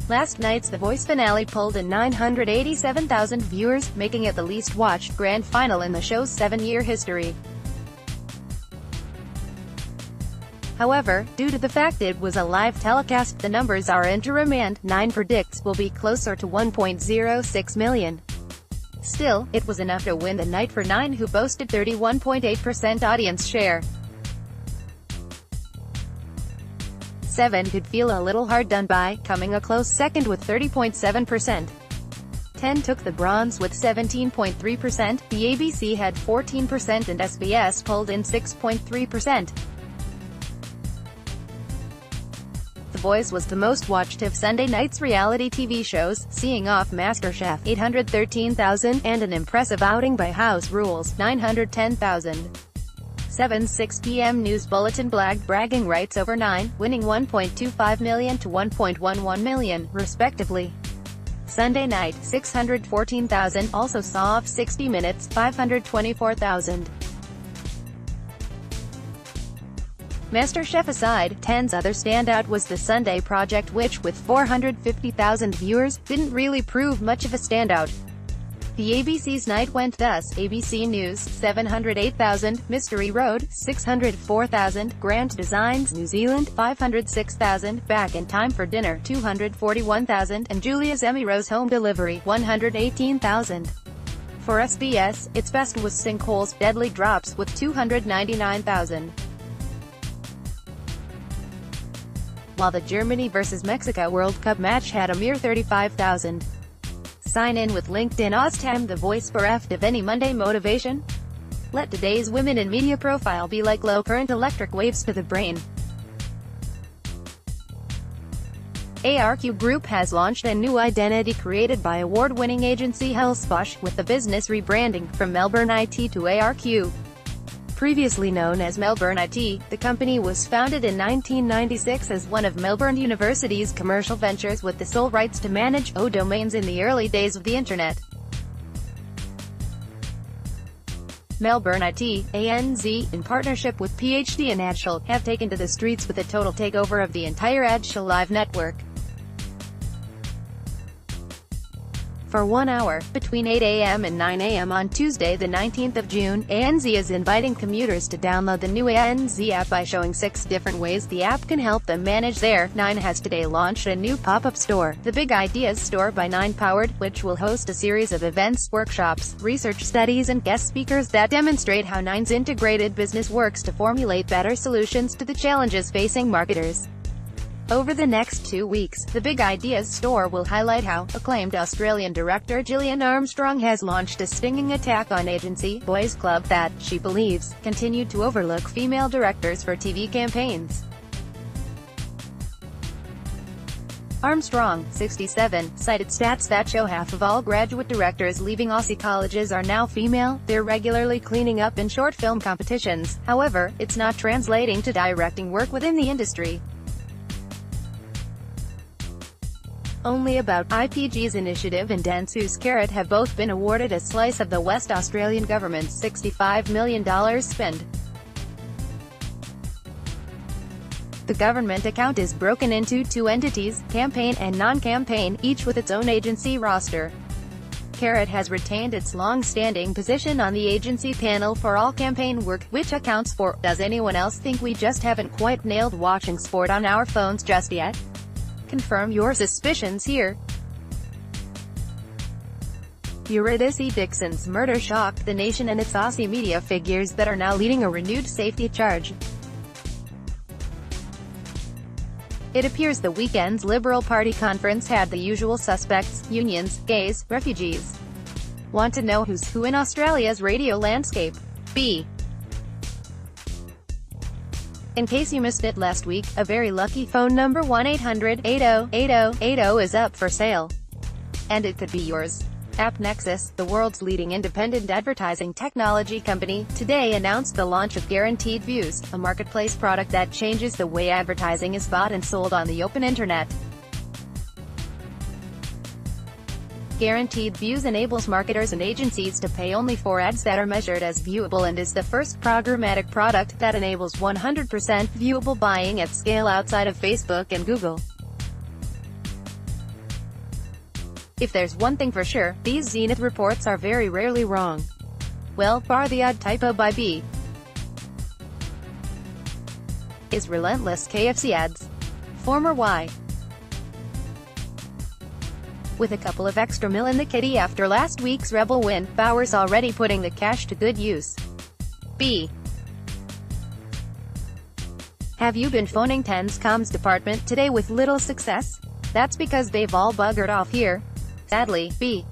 Last night's The Voice finale pulled in 987,000 viewers, making it the least watched grand final in the show's 7-year history. However, due to the fact it was a live telecast, the numbers are interim and, 9 predicts, will be closer to 1.06 million. Still, it was enough to win the night for 9, who boasted 31.8% audience share. 7 could feel a little hard done by, coming a close second with 30.7%. 10 took the bronze with 17.3%, the ABC had 14% and SBS pulled in 6.3%. The Voice was the most watched of Sunday night's reality TV shows, seeing off MasterChef 813,000, and an impressive outing by House Rules 910,000. 7's 6 p.m. news bulletin blagged bragging rights over 9, winning 1.25 million to 1.11 million, respectively. Sunday night, 614,000, also saw off 60 Minutes, 524,000. MasterChef aside, 10's other standout was The Sunday Project, which, with 450,000 viewers, didn't really prove much of a standout. The ABC's night went thus: ABC News, 708,000, Mystery Road, 604,000, Grand Designs New Zealand, 506,000, Back in Time for Dinner, 241,000, and Julia's Emmy Rose Home Delivery, 118,000. For SBS, its best was Sinkhole's Deadly Drops with 299,000. While the Germany vs Mexico World Cup match had a mere 35,000. Sign in with LinkedIn Oztime The Voice bereft of any Monday motivation? Let today's women in media profile be like low-current electric waves to the brain. ARQ Group has launched a new identity created by award-winning agency Hellsposh, with the business rebranding from Melbourne IT to ARQ. Previously known as Melbourne IT, the company was founded in 1996 as one of Melbourne University's commercial ventures, with the sole rights to manage domains in the early days of the Internet. Melbourne IT, ANZ, in partnership with PhD and Adshel, have taken to the streets with a total takeover of the entire Adshel Live network. For 1 hour, between 8 a.m. and 9 a.m. on Tuesday the 19th of June, ANZ is inviting commuters to download the new ANZ app by showing 6 different ways the app can help them manage their 9 has today launched a new pop-up store, the Big Ideas Store by 9 Powered, which will host a series of events, workshops, research studies and guest speakers that demonstrate how 9's integrated business works to formulate better solutions to the challenges facing marketers. Over the next 2 weeks, the Big Ideas Store will highlight how acclaimed Australian director Gillian Armstrong has launched a stinging attack on agency Boys Club that, she believes, continued to overlook female directors for TV campaigns. Armstrong, 67, cited stats that show half of all graduate directors leaving Aussie colleges are now female. They're regularly cleaning up in short film competitions. However, it's not translating to directing work within the industry. Only About, IPG's initiative and Dentsu's Carrot have both been awarded a slice of the West Australian government's $65 million spend. The government account is broken into 2 entities, campaign and non-campaign, each with its own agency roster. Carrot has retained its long-standing position on the agency panel for all campaign work, which accounts for, does anyone else think we just haven't quite nailed watching sport on our phones just yet? Confirm your suspicions here. Eurydice Dixon's murder shocked the nation and its Aussie media figures that are now leading a renewed safety charge. It appears the weekend's Liberal Party conference had the usual suspects: unions, gays, refugees. Want to know who's who in Australia's radio landscape? B. In case you missed it last week, a very lucky phone number 1-800-80-80-80 is up for sale. And it could be yours. AppNexus, the world's leading independent advertising technology company, today announced the launch of Guaranteed Views, a marketplace product that changes the way advertising is bought and sold on the open internet. Guaranteed Views enables marketers and agencies to pay only for ads that are measured as viewable and is the first programmatic product that enables 100% viewable buying at scale outside of Facebook and Google. If there's one thing for sure, these Zenith reports are very rarely wrong. Well, bar the odd typo by B. Is relentless KFC ads. Former Y. With a couple of extra mil in the kitty after last week's Rebel win, Bauer's already putting the cash to good use. B. Have you been phoning 10's comms department today with little success? That's because they've all buggered off here. Sadly. B.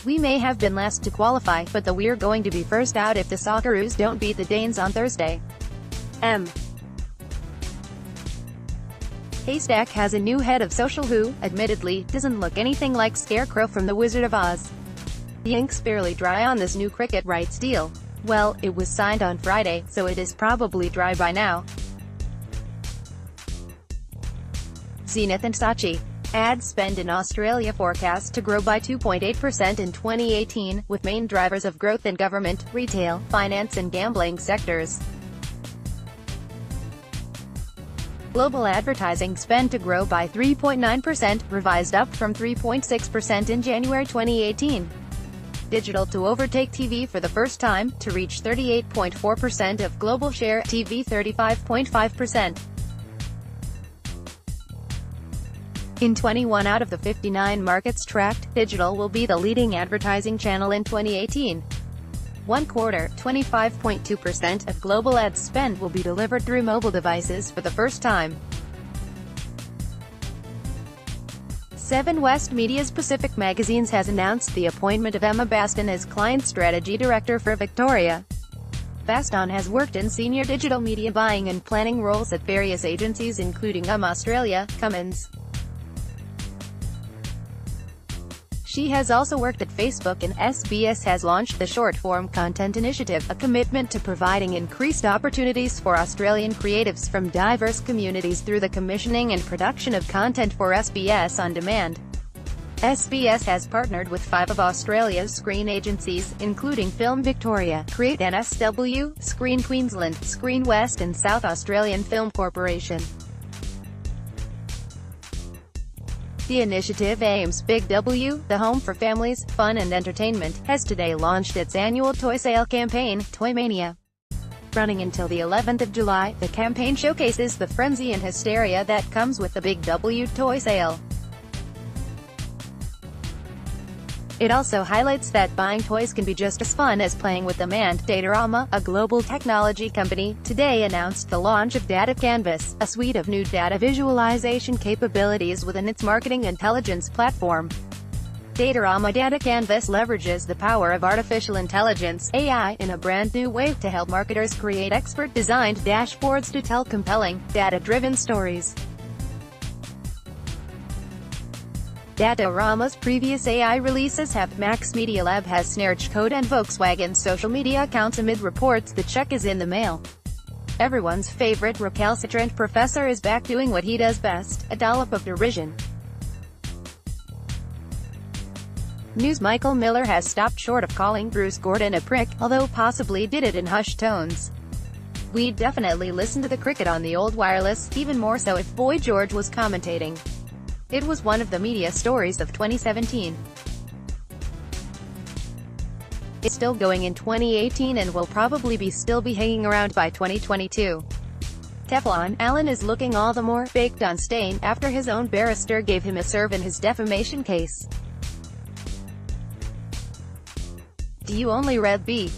We may have been last to qualify, but we're going to be first out if the Socceroos don't beat the Danes on Thursday. M. Haystack has a new head of social who, admittedly, doesn't look anything like Scarecrow from The Wizard of Oz. The ink's barely dry on this new cricket rights deal. Well, it was signed on Friday, so it is probably dry by now. Zenith and Saatchi. Ad spend in Australia forecast to grow by 2.8% in 2018, with main drivers of growth in government, retail, finance and gambling sectors. Global advertising spend to grow by 3.9%, revised up from 3.6% in January 2018. Digital to overtake TV for the first time, to reach 38.4% of global share, TV 35.5%. In 21 out of the 59 markets tracked, digital will be the leading advertising channel in 2018. One quarter, 25.2% of global ad spend will be delivered through mobile devices for the first time. 7 West Media's Pacific Magazines has announced the appointment of Emma Baston as Client Strategy Director for Victoria. Baston has worked in senior digital media buying and planning roles at various agencies including Australia, Cummins. She has also worked at Facebook, and SBS has launched the Short-Form Content Initiative, a commitment to providing increased opportunities for Australian creatives from diverse communities through the commissioning and production of content for SBS On Demand. SBS has partnered with 5 of Australia's screen agencies, including Film Victoria, Create NSW, Screen Queensland, Screen West and South Australian Film Corporation. The initiative aims Big W, the home for families, fun and entertainment, has today launched its annual toy sale campaign, Toy Mania. Running until the 11th of July, the campaign showcases the frenzy and hysteria that comes with the Big W toy sale. It also highlights that buying toys can be just as fun as playing with them, and Datarama, a global technology company, today announced the launch of Data Canvas, a suite of new data visualization capabilities within its marketing intelligence platform. Datarama Data Canvas leverages the power of artificial intelligence (AI) in a brand new way to help marketers create expert-designed dashboards to tell compelling, data-driven stories. Datarama's previous AI releases have Max Media Lab has snared code and Volkswagen's social media accounts amid reports the check is in the mail. Everyone's favorite recalcitrant professor is back doing what he does best, a dollop of derision. News Michael Miller has stopped short of calling Bruce Gordon a prick, although possibly did it in hushed tones. We'd definitely listen to the cricket on the old wireless, even more so if Boy George was commentating. It was one of the media stories of 2017. It's still going in 2018 and will probably still be hanging around by 2022. Teflon Allen is looking all the more baked on stain after his own barrister gave him a serve in his defamation case. Do you only read B?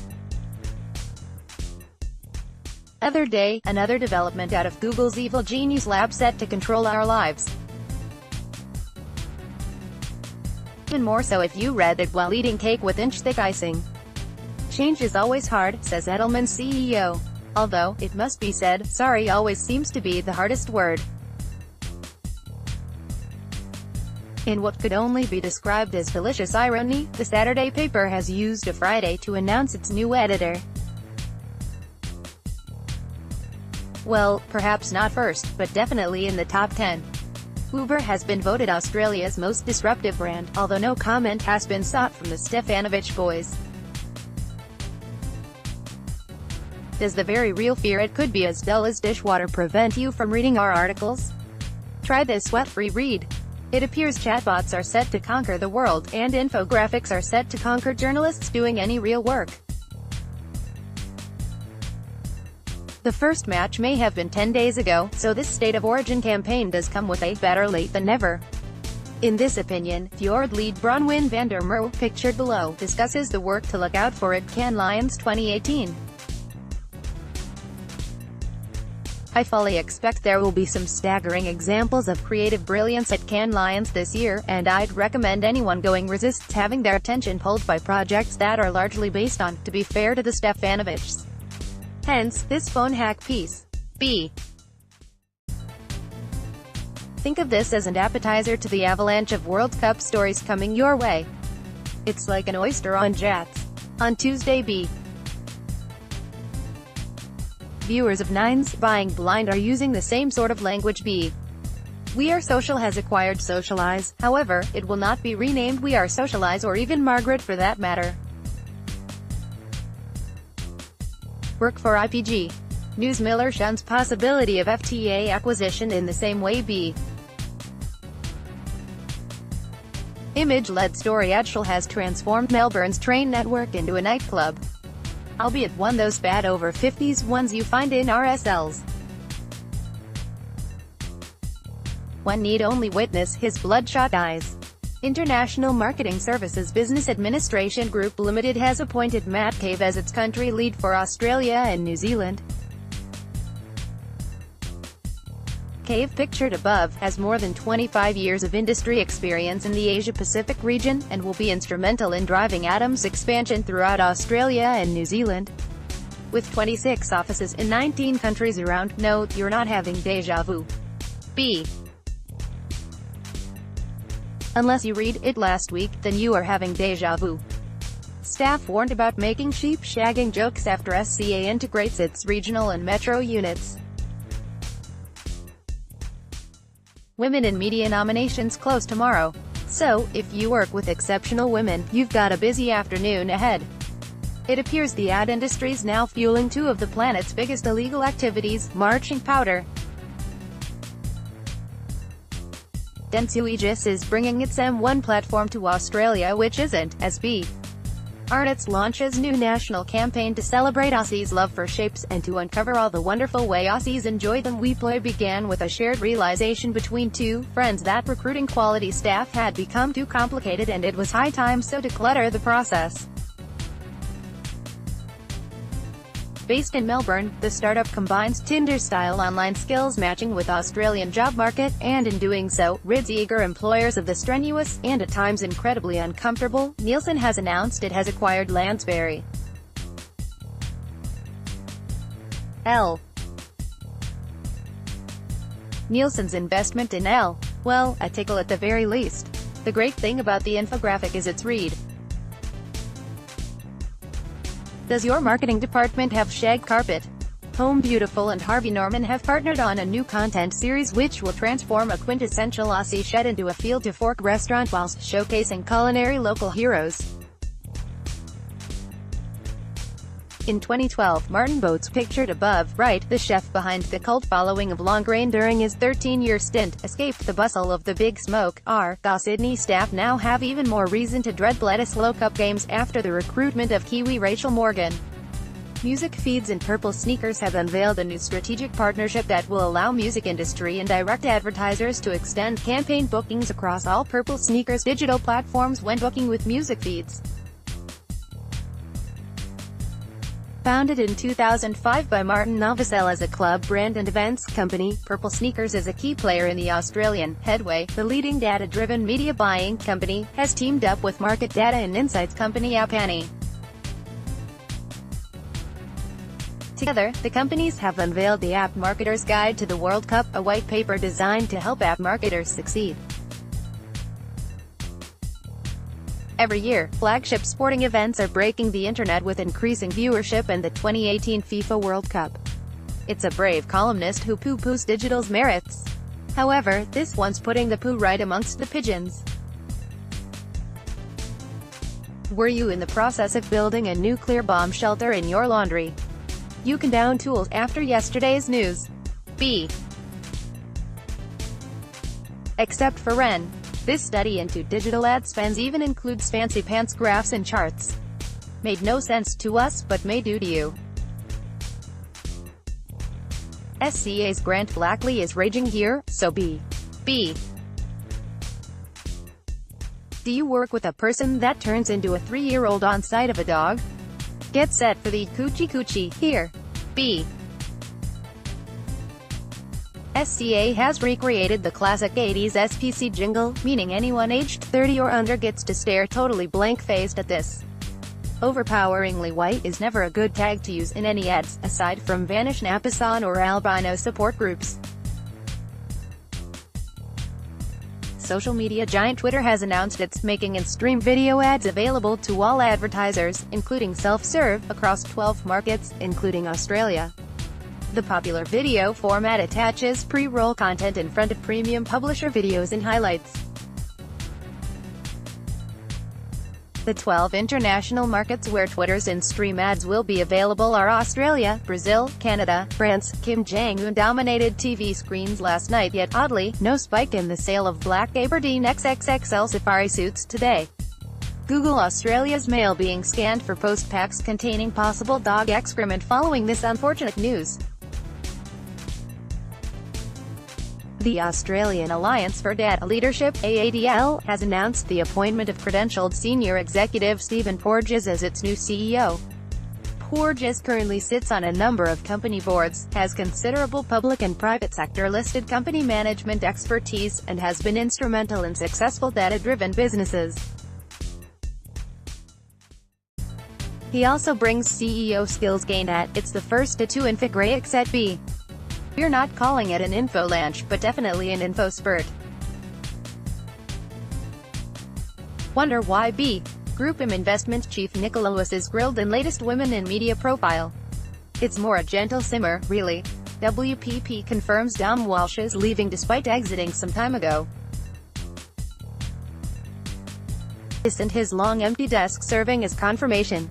Other day, another development out of Google's evil genius lab set to control our lives. Even more so if you read it while eating cake with inch-thick icing. Change is always hard, says Edelman's CEO. Although, it must be said, sorry always seems to be the hardest word. In what could only be described as delicious irony, the Saturday paper has used a Friday to announce its new editor. Well, perhaps not first, but definitely in the top 10. Uber has been voted Australia's most disruptive brand, although no comment has been sought from the Stefanovic boys. Does the very real fear it could be as dull as dishwater prevent you from reading our articles? Try this sweat-free read. It appears chatbots are set to conquer the world, and infographics are set to conquer journalists doing any real work. The first match may have been 10 days ago, so this state of origin campaign does come with a better late than never. In this opinion, Fjord lead Bronwyn van der Merwe, pictured below, discusses the work to look out for at Cannes Lions 2018. I fully expect there will be some staggering examples of creative brilliance at Cannes Lions this year, and I'd recommend anyone going resists having their attention pulled by projects that are largely based on, to be fair to the Stefanovics. Hence, this phone hack piece. B. Think of this as an appetizer to the avalanche of World Cup stories coming your way. It's like an oyster on jats. On Tuesday, B. Viewers of Nine's Buying Blind are using the same sort of language. B. We Are Social has acquired Socialize, however, it will not be renamed We Are Socialize or even Margaret for that matter. Work for IPG. News Miller shuns possibility of FTA acquisition in the same way. B. Image-led story Edgell has transformed Melbourne's train network into a nightclub. Albeit one those bad over 50s ones you find in RSLs. One need only witness his bloodshot eyes. International Marketing Services Business Administration Group Limited has appointed Matt Cave as its country lead for Australia and New Zealand. Cave, pictured above, has more than 25 years of industry experience in the Asia-Pacific region, and will be instrumental in driving Atom's expansion throughout Australia and New Zealand. With 26 offices in 19 countries around, no, you're not having deja vu. B. Unless you read it last week, then you are having deja vu. Staff warned about making sheep-shagging jokes after SCA integrates its regional and metro units. Women in Media nominations close tomorrow. So, if you work with exceptional women, you've got a busy afternoon ahead. It appears the ad industry is now fueling two of the planet's biggest illegal activities, marching powder. Dentsu Aegis is bringing its M1 platform to Australia, which isn't, as B. Arnott's launches new national campaign to celebrate Aussies' love for shapes, and to uncover all the wonderful way Aussies enjoy them. We Play began with a shared realization between two friends that recruiting quality staff had become too complicated, and it was high time to declutter the process. Based in Melbourne, the startup combines Tinder-style online skills matching with Australian job market, and in doing so, rids eager employers of the strenuous, and at times incredibly uncomfortable. Nielsen has announced it has acquired Lansbury. L. Nielsen's investment in L. Well, a tickle at the very least. The great thing about the infographic is its read. Does your marketing department have shag carpet? Home Beautiful and Harvey Norman have partnered on a new content series which will transform a quintessential Aussie shed into a field-to-fork restaurant whilst showcasing culinary local heroes. In 2012, Martin Boats, pictured above, right, the chef behind the cult following of Longrain during his 13-year stint, escaped the bustle of the Big Smoke. Sydney staff now have even more reason to dread Bledisloe Cup games after the recruitment of Kiwi Rachel Morgan. Music Feeds and Purple Sneakers have unveiled a new strategic partnership that will allow music industry and direct advertisers to extend campaign bookings across all Purple Sneakers digital platforms when booking with Music Feeds. Founded in 2005 by Martin Novosel as a club, brand and events company, Purple Sneakers is a key player in the Australian Headway, the leading data-driven media buying company, has teamed up with market data and insights company App Annie. Together, the companies have unveiled the App Marketer's Guide to the World Cup, a white paper designed to help app marketers succeed. Every year, flagship sporting events are breaking the internet with increasing viewership, and the 2018 FIFA World Cup. It's a brave columnist who poo-poos digital's merits. However, this one's putting the poo right amongst the pigeons. Were you in the process of building a nuclear bomb shelter in your laundry? You can down tools after yesterday's news. B. Except for Ren. This study into digital ad spends even includes fancy pants graphs and charts. Made no sense to us, but may do to you. SCA's Grant Blackley is raging here, so B. Do you work with a person that turns into a 3-year-old on sight of a dog? Get set for the coochie coochie, here. B. SCA has recreated the classic 80s SPC jingle, meaning anyone aged 30 or under gets to stare totally blank-faced at this. Overpoweringly white is never a good tag to use in any ads, aside from Vanish Napasan or albino support groups. Social media giant Twitter has announced it's making in-stream video ads available to all advertisers, including self-serve, across 12 markets, including Australia. The popular video format attaches pre-roll content in front of premium publisher videos and highlights. The 12 international markets where Twitter's in-stream ads will be available are Australia, Brazil, Canada, France. Kim Jong-un dominated TV screens last night, yet oddly, no spike in the sale of black Aberdeen XXXL safari suits today. Google Australia's mail being scanned for post packs containing possible dog excrement following this unfortunate news. The Australian Alliance for Data Leadership, AADL, has announced the appointment of credentialed senior executive Stephen Porges as its new CEO. Porges currently sits on a number of company boards, has considerable public and private sector listed company management expertise, and has been instrumental in successful data-driven businesses. He also brings CEO skills gained at It's the first to Infographics at B. We're not calling it an info launch, but definitely an info spurt. Wonder why B. Group Investment Chief Nicola Lewis is grilled in latest Women in Media profile. It's more a gentle simmer, really. WPP confirms Dom Walsh is leaving despite exiting some time ago. Isn't his long empty desk serving as confirmation?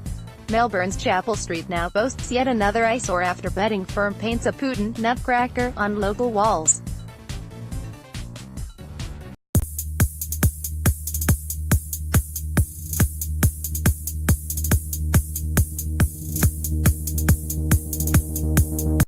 Melbourne's Chapel Street now boasts yet another eyesore after betting firm paints a Putin nutcracker on local walls.